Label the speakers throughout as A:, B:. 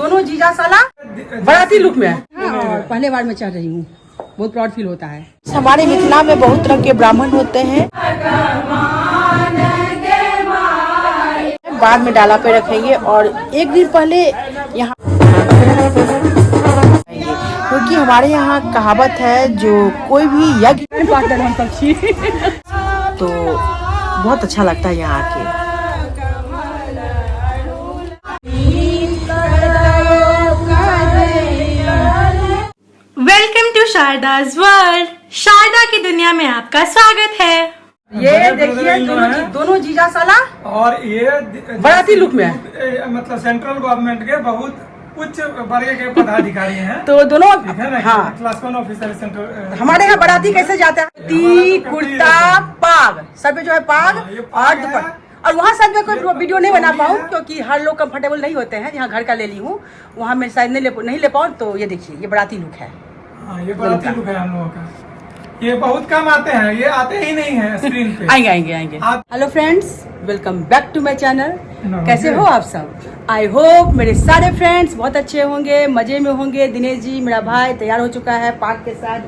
A: दोनों जीजा साला बाराती लुक में है। और पहले बार मैं चढ़ रही हूँ, बहुत प्राउड फील होता है।
B: हमारे मिथिला में बहुत तरह के ब्राह्मण होते हैं। बाद में डाला पे रखेंगे और एक दिन पहले यहाँ, क्योंकि हमारे यहाँ कहावत है जो कोई भी यज्ञ तो बहुत अच्छा लगता है यहाँ आके।
C: Welcome to Sharda's world. Sharda की दुनिया में आपका स्वागत है।
A: ये देखिए दोनों जीजा साला
D: और ये
A: बाराती लुक में है।
D: मतलब सेंट्रल गवर्नमेंट के बहुत उच्च वर्ग के पदाधिकारी हैं।
A: तो दोनों
D: हाँ, क्लास 1 ऑफिसर सेंट्रल।
A: हमारे यहाँ बाराती कैसे जाते हैं? धोती, कुर्ता, पाग, सर पे जो है पाग और दुपट्टा। और वहाँ शायद मैं कोई वीडियो नहीं बना पाऊँ क्योंकि हर लोग कंफर्टेबल नहीं होते हैं। यहाँ घर का ले ली हूँ, वहाँ मैं शायद नहीं ले पाऊँ। तो ये देखिए, ये बाराती लुक है।
D: हाँ, ये बाराती लुक है हम लोगों का। ये बहुत कम आते हैं, ये आते ही नहीं हैं स्क्रीन पे।
A: आएंगे। Hello friends, welcome back to my channel. कैसे हो आप सब? आई होप मेरे सारे फ्रेंड्स बहुत अच्छे होंगे, मजे में होंगे। दिनेश जी मेरा भाई तैयार हो चुका है पाक के साथ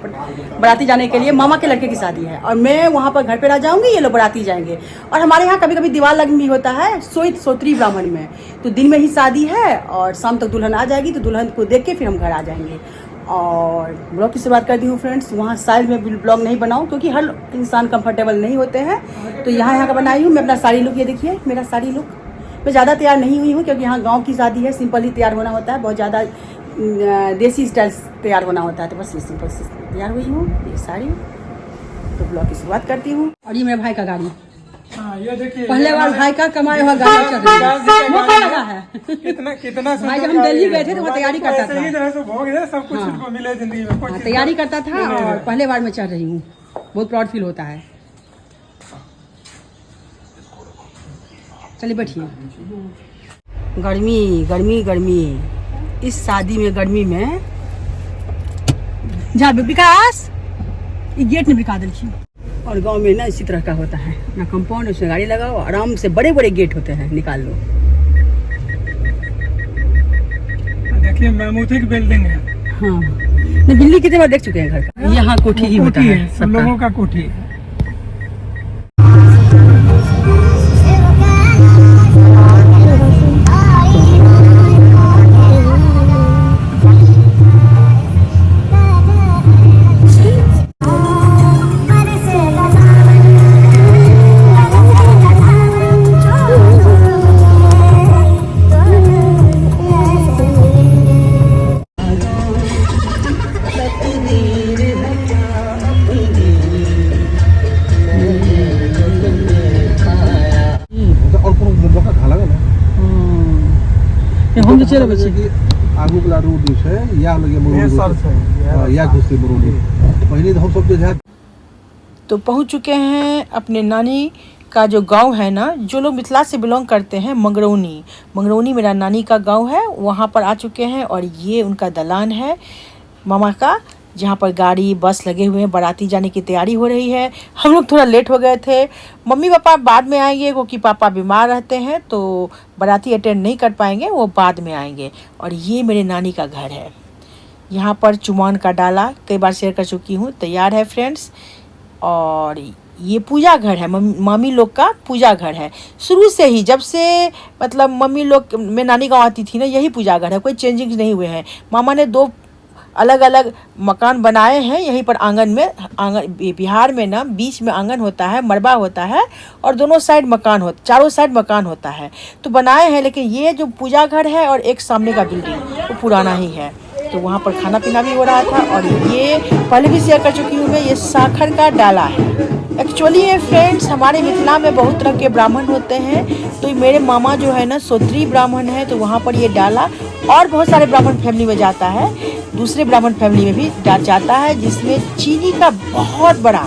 A: बाराती जाने के लिए। मामा के लड़के की शादी है और मैं वहाँ पर घर पे रह जाऊंगी, ये लोग बाराती जाएंगे। और हमारे यहाँ कभी कभी दीवार लगन भी होता है सोत्री ब्राह्मण में। तो दिन में ही शादी है और शाम तक दुल्हन आ जाएगी, तो दुल्हन को देख के फिर हम घर आ जाएंगे। और ब्लॉग की शुरुआत करती हूँ फ्रेंड्स। वहाँ शायद मैं ब्लॉग नहीं बनाऊँ क्योंकि हर इंसान कंफर्टेबल नहीं होते हैं। तो यहाँ का बनाई हूँ मैं अपना साड़ी लुक। ये देखिए मेरा साड़ी लुक। मैं ज़्यादा तैयार नहीं हुई हूँ क्योंकि यहाँ गांव की शादी है, सिंपल ही तैयार होना होता है। बहुत ज़्यादा देसी स्टाइल तैयार होना होता है। तो बस ये सिंपल से तैयार हुई हूँ, ये साड़ी। तो ब्लॉग की शुरुआत करती हूँ। और ये मेरे भाई का गाड़ी।
D: हाँ, ये देखिए
A: पहले बार भाई का कमाया हुआ गाड़ी चल रहा है। मौका लगा है।
D: कितना
A: भाई जब हम दिल्ली गए थे तो वो तैयारी करता था।
D: सही तरह से भोग है, सब कुछ उनको मिले जिंदगी में। कोई
A: तैयारी करता था और पहले बार मैं चढ़ रही हूँ, बहुत प्राउड फील होता है। चलिए बैठिए। गर्मी इस शादी में, गर्मी में जा विकास ये गेट में बिका दिखिए। और गांव में ना इसी तरह का होता है ना, कंपाउंड उसमें गाड़ी लगाओ, आराम से बड़े बड़े गेट होते हैं, निकाल लो।
D: देखिए महमूदिक बिल्डिंग है।
A: हाँ, दिल्ली कितने बार देख चुके हैं घर का। यहाँ कोठी ही होता है,
D: सब लोगों का कोठी है।
B: तो पहुंच चुके हैं अपने नानी का जो गांव है ना, जो लोग मिथिला से बिलोंग करते हैं, मंगरौनी मेरा नानी का गांव है। वहां पर आ चुके हैं और ये उनका दलान है मामा का, जहाँ पर गाड़ी बस लगे हुए हैं। बाराती जाने की तैयारी हो रही है। हम लोग थोड़ा लेट हो गए थे। मम्मी पापा बाद में आएंगे क्योंकि पापा बीमार रहते हैं, तो बाराती अटेंड नहीं कर पाएंगे, वो बाद में आएंगे। और ये मेरे नानी का घर है। यहाँ पर चुमान का डाला कई बार शेयर कर चुकी हूँ, तैयार है फ्रेंड्स। और ये पूजा घर है, मम्मी लोग का पूजा घर है। शुरू से ही, जब से मतलब मम्मी लोग मैं नानी गाँव आती थी ना, यही पूजा घर है, कोई चेंजिंग नहीं हुए हैं। मामा ने 2 अलग अलग मकान बनाए हैं यहीं पर आंगन में। बिहार में ना बीच में आंगन होता है, मरबा होता है, और दोनों साइड मकान होता, चारों साइड मकान होता है, तो बनाए हैं। लेकिन ये जो पूजा घर है और एक सामने का बिल्डिंग वो पुराना ही है। तो वहाँ पर खाना पीना भी हो रहा था। और ये पहले भी शेयर कर चुकी हूँ मैं, ये साखर का डाला है। एक्चुअली ये फ्रेंड्स हमारे मिथिला में बहुत तरह के ब्राह्मण होते हैं। तो मेरे मामा जो है ना सोत्री ब्राह्मण है, तो वहाँ पर ये डाला और बहुत सारे ब्राह्मण फैमिली में जाता है, दूसरे ब्राह्मण फैमिली में भी जाता है, जिसमें चीनी का बहुत बड़ा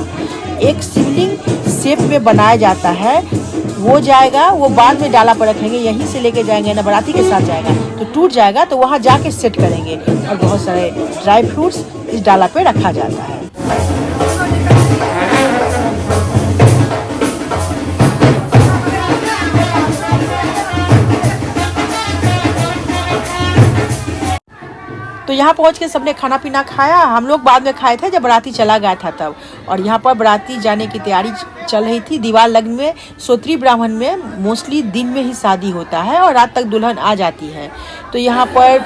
B: एक शिवलिंग शेप में बनाया जाता है। वो जाएगा, वो बाद में डाला पर रखेंगे, यहीं से लेके जाएंगे ना, बाराती के साथ जाएगा तो टूट जाएगा, तो वहाँ जाके सेट करेंगे। और बहुत सारे ड्राई फ्रूट्स इस डाला पे रखा जाता है। तो यहाँ पहुँच के सबने खाना पीना खाया। हम लोग बाद में खाए थे जब बाराती चला गया था तब। और यहाँ पर बाराती जाने की तैयारी चल रही थी। दीवार लग्न में सोत्री ब्राह्मण में मोस्टली दिन में ही शादी होता है और रात तक दुल्हन आ जाती है। तो यहाँ पर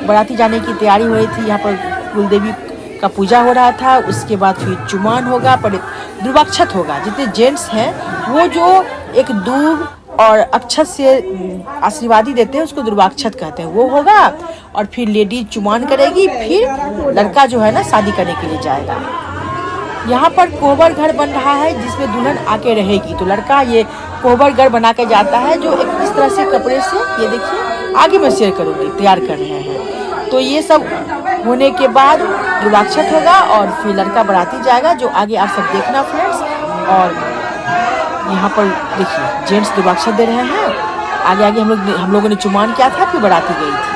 B: बाराती जाने की तैयारी हो रही थी। यहाँ पर कुलदेवी का पूजा हो रहा था। उसके बाद फिर चुमान होगा, पर दुर्वाक्षत होगा। जितने जेंट्स हैं वो जो एक दूब और अक्षत से आशीर्वादी देते हैं उसको दुर्वाक्षत कहते हैं, वो होगा। और फिर लेडीज चुमान करेगी, फिर लड़का जो है ना शादी करने के लिए जाएगा। यहाँ पर कोहबर घर बन रहा है जिसमें दुल्हन आके रहेगी। तो लड़का ये कोहबर घर बना के जाता है जो एक इस तरह से कपड़े से, ये देखिए आगे मैं शेयर करूँगी, तैयार कर रहे हैं। तो ये सब होने के बाद दुर्वाक्षत होगा और फिर लड़का बाराती जाएगा, जो आगे आप सब देखना फ्रेंड्स। और यहाँ पर देखिए जेंट्स दुर्वाक्षत दे रहे हैं। आगे आगे हम लोगों ने चुमान किया था, फिर बाराती गई थी।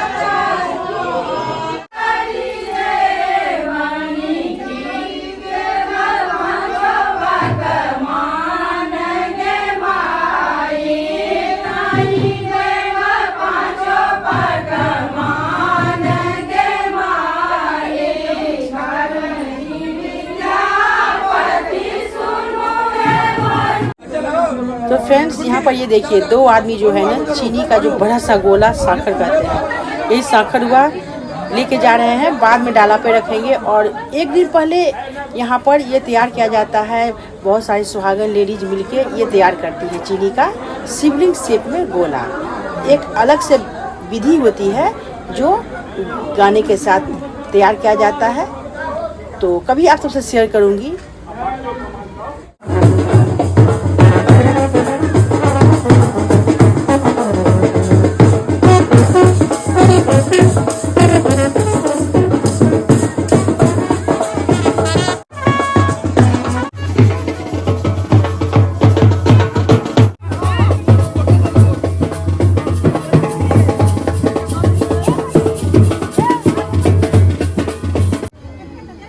B: तो फ्रेंड्स यहाँ पर ये देखिए दो आदमी जो है ना चीनी का जो बड़ा सा गोला साखर कहते हैं, यही साखर हुआ लेके जा रहे हैं। बाद में डाला पे रखेंगे। और एक दिन पहले यहाँ पर ये तैयार किया जाता है। बहुत सारी सुहागन लेडीज मिलके ये तैयार करती है चीनी का शिवलिंग शेप में गोला। एक अलग से विधि होती है जो गाने के साथ तैयार किया जाता है। तो कभी आप सबसे शेयर करूँगी।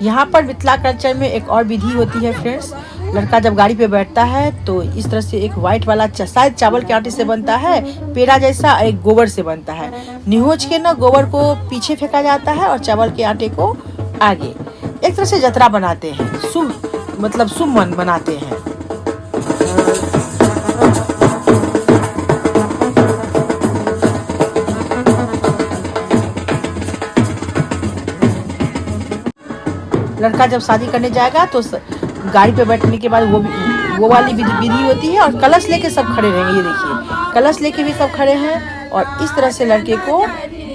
B: यहाँ पर मिथिला कल्चर में एक और विधि होती है फ्रेंड्स। लड़का जब गाड़ी पे बैठता है तो इस तरह से एक वाइट वाला शायद चावल के आटे से बनता है, पेड़ा जैसा, एक गोबर से बनता है। निहोच के ना गोबर को पीछे फेंका जाता है और चावल के आटे को आगे। एक तरह से जतरा बनाते हैं, शुभ मन बनाते हैं। लड़का जब शादी करने जाएगा तो गाड़ी पे बैठने के बाद वो वाली विधि होती है। और कलश लेके सब खड़े रहेंगे। ये देखिए कलश लेके भी सब खड़े हैं। और इस तरह से लड़के को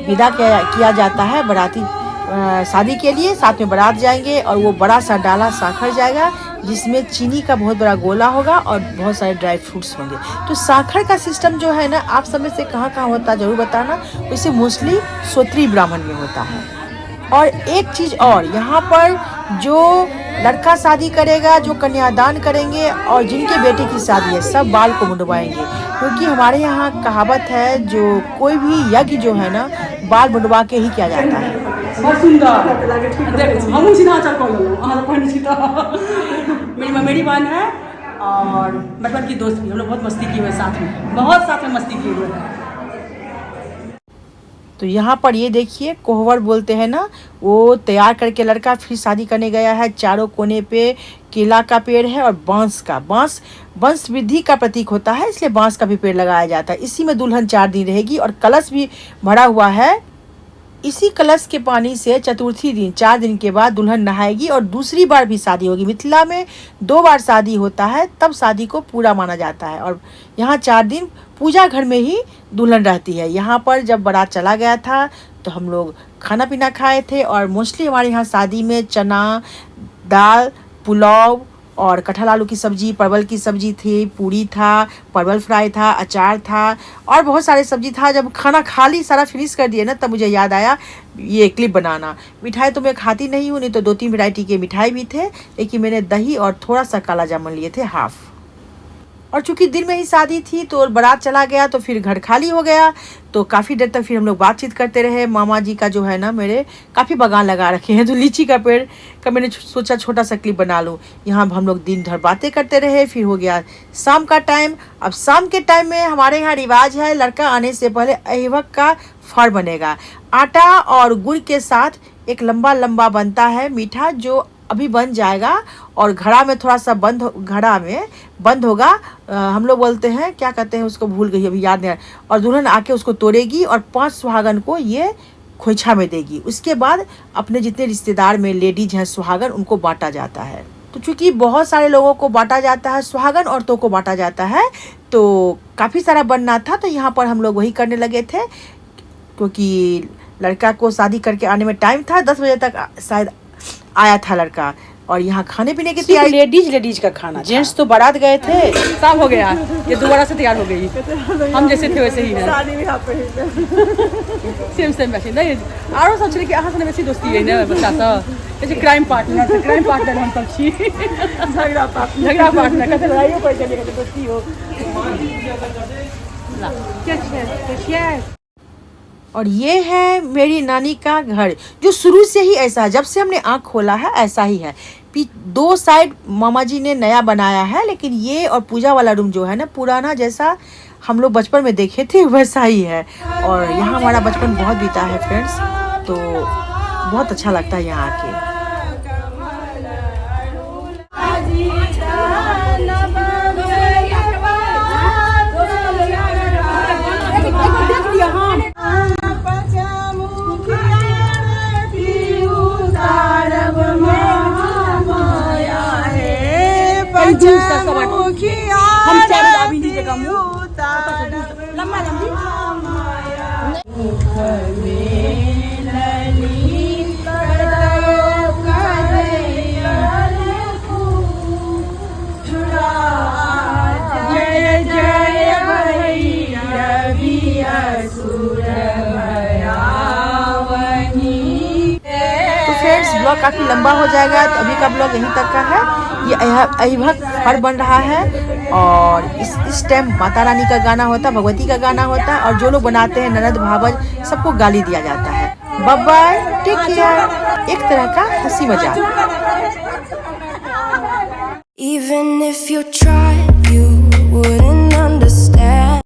B: विदा किया जाता है बाराती शादी के लिए। साथ में बारात जाएंगे और वो बड़ा सा डाला साखर जाएगा जिसमें चीनी का बहुत बड़ा गोला होगा और बहुत सारे ड्राई फ्रूट्स होंगे। तो साखर का सिस्टम जो है ना, आप सब में से कहाँ कहाँ होता है ज़रूर बताना। वैसे मोस्टली सोत्री ब्राह्मण में होता है। और एक चीज़ और, यहाँ पर जो लड़का शादी करेगा, जो कन्यादान करेंगे और जिनके बेटे की शादी है, सब बाल को मुंडवाएंगे। क्योंकि हमारे यहाँ कहावत है जो कोई भी यज्ञ जो है ना बाल मुंडवा के ही किया जाता है।
A: बहुत सुंदर हम मेरी बहन है और बचपन की दोस्त भी। हम लोग बहुत मस्ती की हुए साथ में मस्ती की हुए हैं।
B: तो यहाँ पर ये देखिए कोहबर बोलते हैं ना, वो तैयार करके लड़का फिर शादी करने गया है। चारों कोने पे केला का पेड़ है और बांस वंश वृद्धि का प्रतीक होता है, इसलिए बांस का भी पेड़ लगाया जाता है। इसी में दुल्हन 4 दिन रहेगी और कलश भी भरा हुआ है। इसी कलश के पानी से चतुर्थी दिन 4 दिन के बाद दुल्हन नहाएगी और दूसरी बार भी शादी होगी। मिथिला में 2 बार शादी होता है, तब शादी को पूरा माना जाता है। और यहाँ 4 दिन पूजा घर में ही दुल्हन रहती है। यहाँ पर जब बारात चला गया था तो हम लोग खाना पीना खाए थे। और मोस्टली हमारे यहाँ शादी में चना दाल, पुलाव और कटहल आलू की सब्ज़ी, परवल की सब्ज़ी थी, पूरी था, परवल फ्राई था, अचार था और बहुत सारे सब्ज़ी था। जब खाना खा ली, सारा फिनिश कर दिए ना, तब मुझे याद आया ये क्लिप बनाना। मिठाई तो मैं खाती नहीं हूँ, नहीं तो 2-3 वैरायटी के मिठाई भी थे, लेकिन मैंने दही और थोड़ा सा काला जामुन लिए थे हाफ। और चूंकि दिन में ही शादी थी तो बारात चला गया तो फिर घर खाली हो गया। तो काफ़ी देर तक फिर हम लोग बातचीत करते रहे। मामा जी का जो है ना मेरे काफ़ी बागान लगा रखे हैं, तो लीची का पेड़ का मैंने सोचा छोटा सा क्लिप बना लूँ। यहाँ हम लोग दिन भर बातें करते रहे। फिर हो गया शाम का टाइम। अब शाम के टाइम में हमारे यहाँ रिवाज है लड़का आने से पहले अहिवक का फर बनेगा। आटा और गुड़ के साथ एक लंबा लंबा बनता है मीठा, जो अभी बन जाएगा और घड़ा में थोड़ा सा घड़ा में बंद होगा। हम लोग बोलते हैं क्या कहते हैं उसको, भूल गई अभी, याद नहीं। और दुल्हन आके उसको तोड़ेगी और 5 सुहागन को ये खोइछा में देगी। उसके बाद अपने जितने रिश्तेदार में लेडीज हैं सुहागन, उनको बांटा जाता है। तो चूँकि बहुत सारे लोगों को बांटा जाता है, सुहागन औरतों को बांटा जाता है, तो काफ़ी सारा बनना था। तो यहाँ पर हम लोग वही करने लगे थे, क्योंकि लड़का को शादी करके आने में टाइम था। 10 बजे तक शायद आया था लड़का। और यहाँ खाने पीने की तैयारी,
A: लेडीज का खाना,
B: जेंट्स तो बारात गए थे।
A: शाम हो गया, ये दोबारा से तैयार हो गई। हम जैसे थे वैसे ही है, सेम वैसे नहीं। आरो सब छे कि अहाँ से बेसी दोस्ती है ना बच्चा सब, जैसे क्राइम पार्टनर हम सब छी। झगड़ा पार्टनर कते लड़ाइयो पड़ चले कते दोस्ती हो।
B: और ये है मेरी नानी का घर, जो शुरू से ही ऐसा है, जब से हमने आँख खोला है ऐसा ही है। 2 साइड मामा जी ने नया बनाया है, लेकिन ये और पूजा वाला रूम जो है ना, पुराना जैसा हम लोग बचपन में देखे थे वैसा ही है। और यहाँ हमारा बचपन बहुत बीता है फ्रेंड्स, तो बहुत अच्छा लगता है यहाँ आके।
A: हम चार अभी नीचे का मुंह लम्बा लंबी जय जय भैया
B: फ्रेंड्स ब्लॉग काफ़ी लंबा हो जाएगा, तो अभी का ब्लॉग यहीं तक का है। ये अहिवक फर बन रहा है, और इस टाइम माता रानी का गाना होता है, भगवती का गाना होता है, और जो लोग बनाते हैं ननद भावज सबको गाली दिया जाता है। Bye bye, take care. एक तरह का हंसी मजाक।
E: Even if you tried, you wouldn't